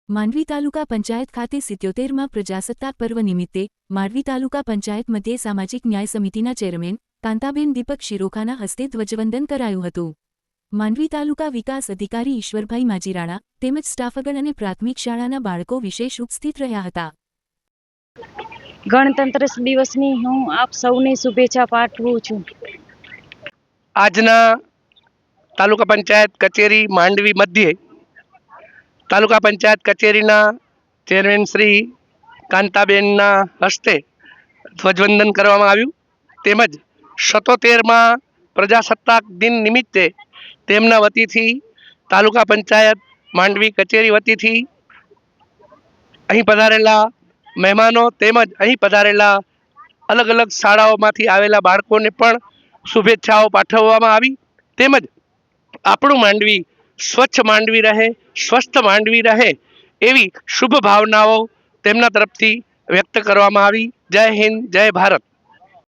માંડવી તાલુકા પંચાયત ખાતે 77માં પ્રજાસત્તાક પર્વ નિમિત્તે માંડવી તાલુકા પંચાયત મધ્યે સામાજિક ન્યાય સમિતિના ચેરમેન કાંતાબેન દીપક શિરોખાના હસ્તે ધ્વજવંદન કરાયું હતું। માંડવી તાલુકા વિકાસ અધિકારી ઈશ્વરભાઈ માજીરાણા તેમજ સ્ટાફગણ અને પ્રાથમિક શાળાના બાળકો વિશેષ ઉપસ્થિત રહ્યા હતા। ગણતંત્ર દિવસની હું આપ સૌને શુભેચ્છા પાઠવું છું। આજના તાલુકા પંચાયત કચેરી માંડવી મધ્યે તાલુકા પંચાયત કચેરીના ચેરમેન શ્રી કાંતાબેનના હસ્તે ધ્વજવંદન કરવામાં આવ્યું, તેમજ 77માં પ્રજાસત્તાક દિન નિમિત્તે તેમના વતીથી તાલુકા પંચાયત માંડવી કચેરી વતીથી અહીં પધારેલા મહેમાનો તેમજ અહીં પધારેલા અલગ અલગ શાળાઓમાંથી આવેલા બાળકોને પણ શુભેચ્છાઓ પાઠવવામાં આવી। તેમજ આપણું માંડવી સ્વચ્છ માંડવી રહે, સ્વસ્થ માંડવી રહે એવી શુભ ભાવનાઓ તેમના તરફથી વ્યક્ત કરવામાં આવી। જય હિન્દ, જય ભારત।